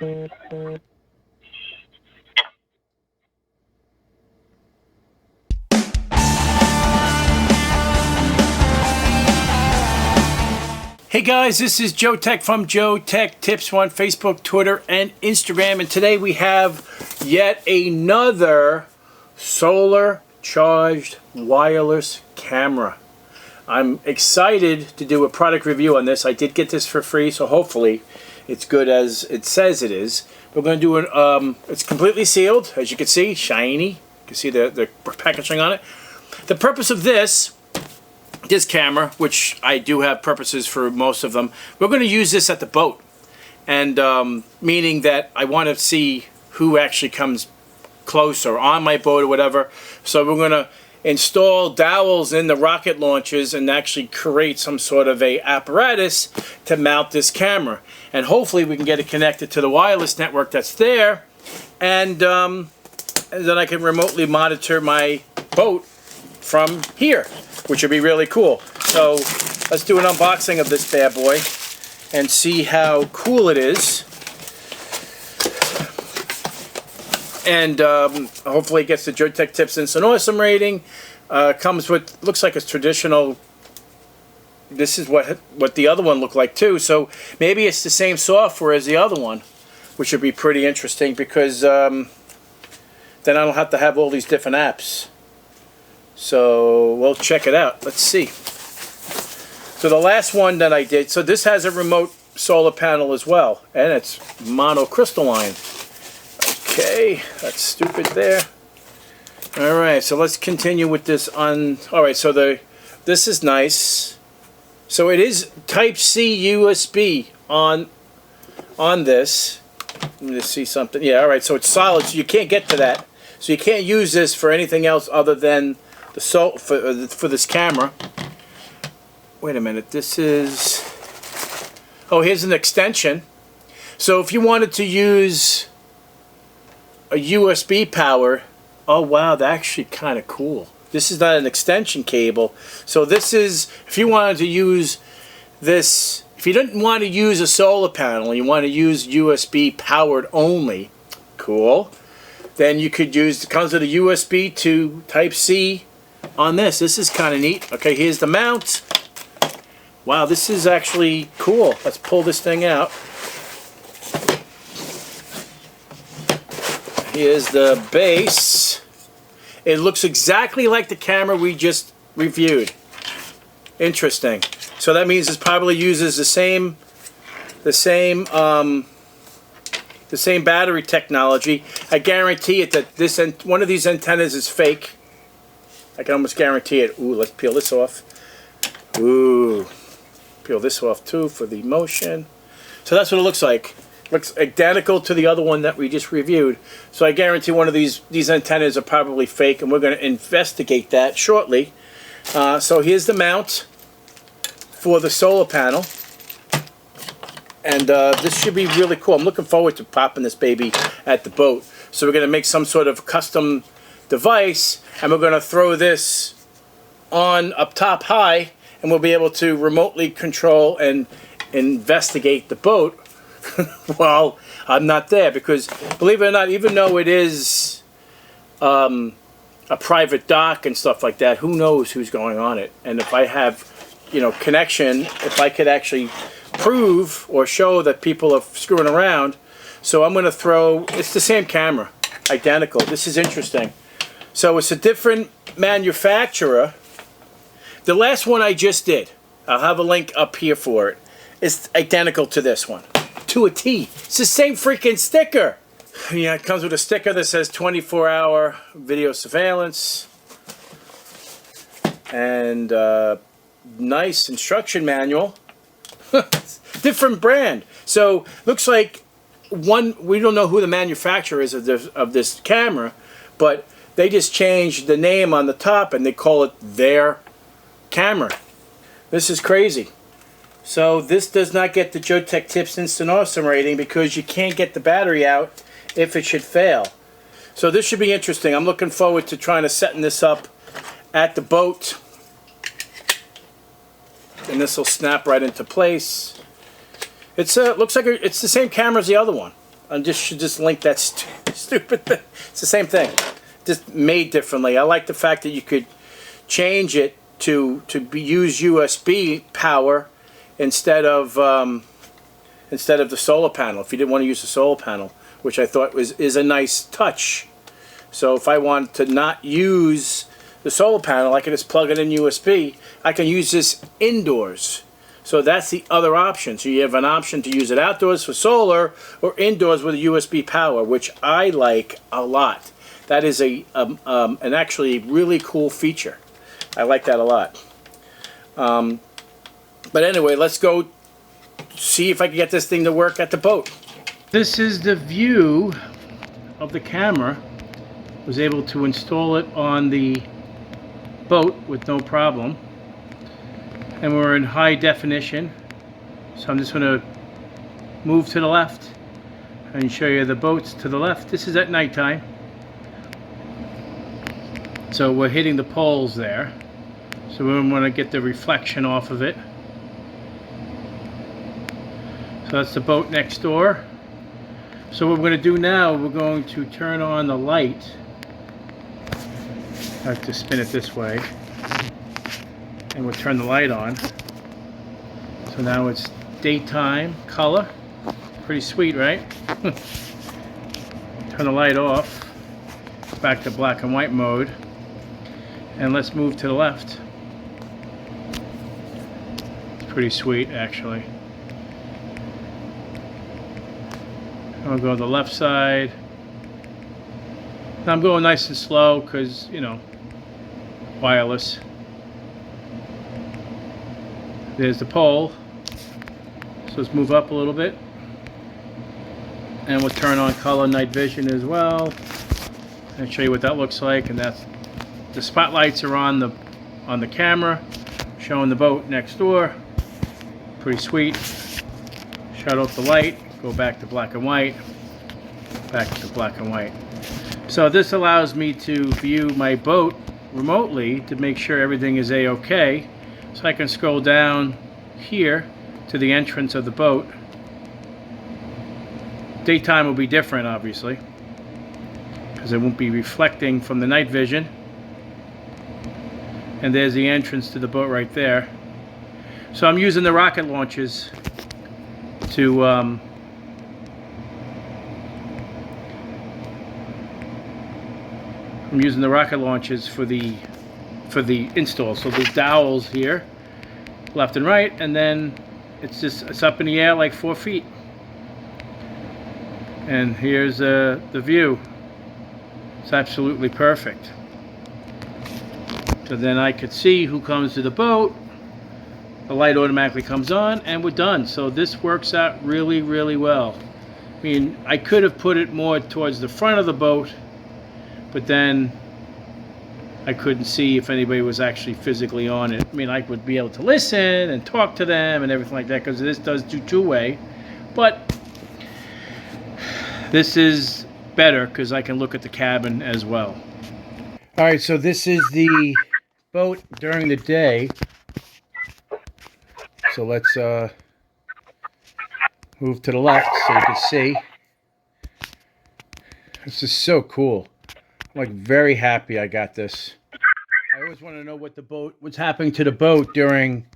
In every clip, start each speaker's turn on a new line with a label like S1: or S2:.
S1: Hey guys, this is Joe Tech from JoeteckTips on Facebook, Twitter, and Instagram, and today we have yet another solar charged wireless camera. I'm excited to do a product review on this. I did get this for free, so hopefully it's good as it says it is. We're going to do an, it's completely sealed, as you can see, shiny. You can see the packaging on it. The purpose of this camera, which I do have purposes for most of them, we're going to use this at the boat. And meaning that I want to see who actually comes closer on my boat or whatever. So we're going to install dowels in the rocket launchers and actually create some sort of a apparatus to mount this camera. And hopefully we can get it connected to the wireless network that's there. And then I can remotely monitor my boat from here, which would be really cool. So let's do an unboxing of this bad boy and see how cool it is. And hopefully it gets the JoeteckTips Instant Awesome rating. Comes with, looks like a traditional, this is what the other one looked like too. So maybe it's the same software as the other one, which would be pretty interesting because then I don't have to have all these different apps. So we'll check it out. Let's see. So the last one that I did, so this has a remote solar panel as well, and it's monocrystalline. Okay, that's stupid there. All right, so let's continue with this on. All right, so this is nice. So it is Type-C USB on this. Let me just see something. Yeah, all right, so it's solid, so you can't get to that. So you can't use this for anything else other than the for this camera. Wait a minute, this is, oh, here's an extension. So if you wanted to use a USB power, oh wow, that's actually kind of cool. This is not an extension cable. So this is, if you wanted to use this, if you didn't want to use a solar panel, you want to use USB powered only, cool, then you could use, it comes with a USB to Type-C on this. This is kind of neat. Okay, here's the mount. Wow, this is actually cool. Let's pull this thing out. Here's the base. It looks exactly like the camera we just reviewed. Interesting. So that means it probably uses the same battery technology. I guarantee it that this one of these antennas is fake. I can almost guarantee it. Ooh, let's peel this off. Ooh, peel this off too for the motion. So that's what it looks like. Looks identical to the other one that we just reviewed. So I guarantee one of these antennas are probably fake, and we're going to investigate that shortly. So here's the mount for the solar panel. And this should be really cool. I'm looking forward to popping this baby at the boat. So we're going to make some sort of custom device, and we're going to throw this on up top high, and we'll be able to remotely control and investigate the boat while I'm not there. Because believe it or not, even though it is a private dock and stuff like that, who knows who's going on it. And if I have, connection, if I could actually prove or show that people are screwing around. So I'm going to throw, it's the same camera, identical. This is interesting. So it's a different manufacturer. The last one I just did, I'll have a link up here for it, it's identical to this one, to a T. It's the same freaking sticker. Yeah, it comes with a sticker that says 24-hour video surveillance. And nice instruction manual. Different brand. So looks like we don't know who the manufacturer is of this camera, but they just changed the name on the top and they call it their camera. This is crazy. So this does not get the JoeteckTips Instant Awesome rating because you can't get the battery out if it should fail. So this should be interesting. I'm looking forward to trying to setting this up at the boat. And this will snap right into place. It's looks like it's the same camera as the other one. I should just link that stupid thing. It's the same thing, just made differently. I like the fact that you could change it to use USB power instead of the solar panel. If you didn't want to use the solar panel, which I thought is a nice touch. So if I want to not use the solar panel, I can just plug it in USB. I can use this indoors. So that's the other option. So you have an option to use it outdoors for solar or indoors with a USB power, which I like a lot. That is an actually really cool feature. I like that a lot. But anyway, let's go see if I can get this thing to work at the boat. This is the view of the camera. Was able to install it on the boat with no problem. And we're in high definition. So I'm just going to move to the left and show you the boats to the left. This is at nighttime. So we're hitting the poles there. So we want to get the reflection off of it. So that's the boat next door. So what we're going to do now, we're going to turn on the light. I have to spin it this way. And we'll turn the light on. So now it's daytime color. Pretty sweet, right? Turn the light off. Back to black and white mode. And let's move to the left. It's pretty sweet, actually. I'll go to the left side. Now I'm going nice and slow because, you know, wireless. There's the pole. So let's move up a little bit. And we'll turn on color night vision as well. And show you what that looks like. And that's the spotlights are on the camera, showing the boat next door. Pretty sweet. Shut off the light. Go back to black and white. Back to black and white. So this allows me to view my boat remotely to make sure everything is a-okay. So I can scroll down here to the entrance of the boat. Daytime will be different, obviously, because it won't be reflecting from the night vision. And there's the entrance to the boat right there. So I'm using the rocket launches to I'm using the rocket launches for the install. So there's dowels here, left and right, and then it's up in the air like 4 feet. And here's the view. It's absolutely perfect. So then I could see who comes to the boat. The light automatically comes on, and we're done. So this works out really, really well. I mean, I could have put it more towards the front of the boat, but then I couldn't see if anybody was actually physically on it. I mean, I would be able to listen and talk to them and everything like that, because this does do two-way. But this is better because I can look at the cabin as well. All right, so this is the boat during the day. So let's move to the left so you can see. This is so cool. I'm like very happy I got this. I always want to know what's happening to the boat during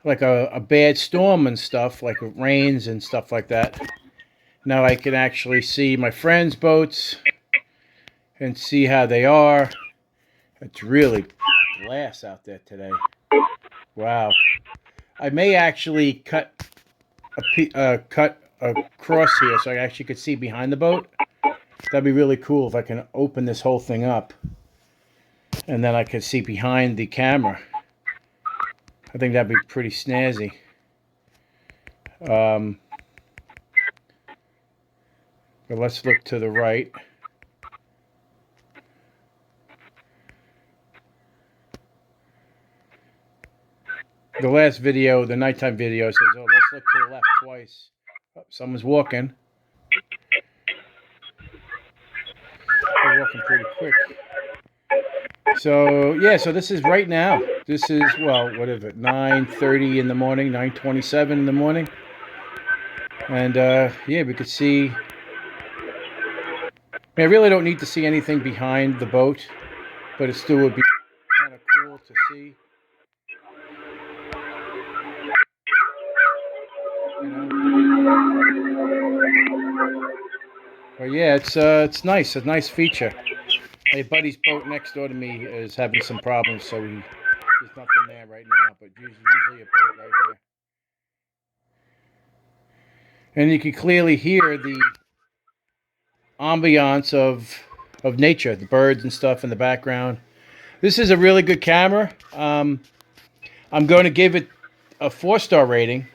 S1: like a bad storm and stuff, like it rains and stuff like that. Now I can actually see my friends' boats and see how they are. It's really glass out there today. Wow. I may actually cut across here so I actually could see behind the boat. That'd be really cool if I can open this whole thing up and then I could see behind the camera. I think that'd be pretty snazzy. But let's look to the right. The last video, the nighttime video, says, oh, let's look to the left twice. Oh, someone's walking. They're walking pretty quick. So, yeah, so this is right now. This is, well, what is it, 9:30 in the morning, 9:27 in the morning. And, yeah, we could see I really don't need to see anything behind the boat, but it still would be kind of cool to see. You know? But yeah, it's nice. A nice feature. My buddy's boat next door to me is having some problems, so there's nothing there right now. But usually a boat right here, and you can clearly hear the ambiance of nature, the birds and stuff in the background. This is a really good camera. I'm going to give it a 4-star rating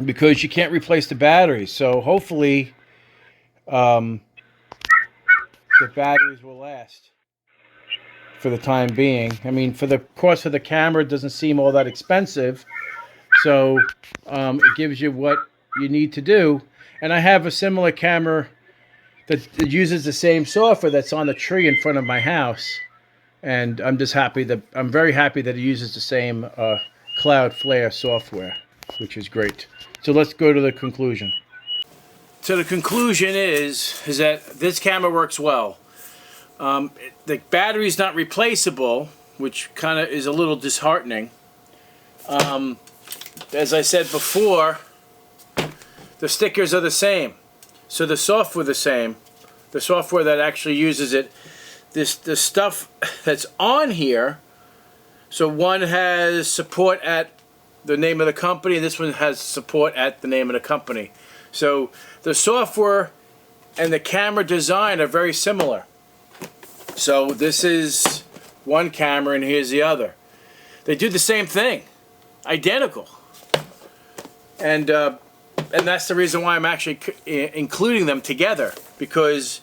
S1: because you can't replace the batteries. So hopefully, the batteries will last for the time being. I mean, for the cost of the camera, it doesn't seem all that expensive. So it gives you what you need to do. And I have a similar camera that uses the same software that's on the tree in front of my house. And I'm very happy that it uses the same Cloudflare software, which is great. So let's go to the conclusion. So the conclusion is that this camera works well. The battery's not replaceable, which kind of is a little disheartening. As I said before, the stickers are the same. So the software the same. The software that actually uses it. The stuff that's on here, so one has support at the name of the company, and this one has support at the name of the company. So the software and the camera design are very similar. So this is one camera and here's the other. They do the same thing, identical. And that's the reason why I'm actually including them together, because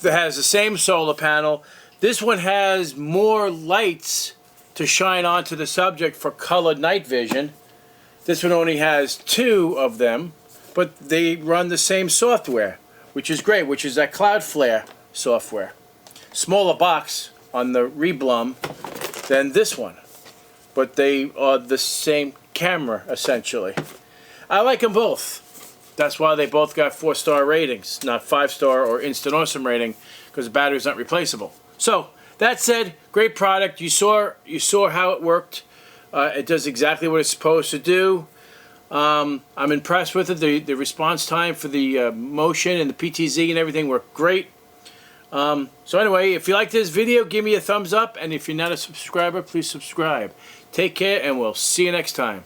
S1: it has the same solar panel. This one has more lights to shine onto the subject for colored night vision. This one only has 2 of them, but they run the same software, which is great, which is that Cloudflare software. Smaller box on the Reblum than this one, but they are the same camera essentially. I like them both. That's why they both got 4-star ratings, not 5-star or instant awesome rating, because the battery's not replaceable. So that said, great product. You saw how it worked. It does exactly what it's supposed to do. I'm impressed with it. The response time for the motion and the PTZ and everything worked great. So anyway, if you like this video, give me a thumbs up, and if you're not a subscriber, please subscribe. Take care, and we'll see you next time.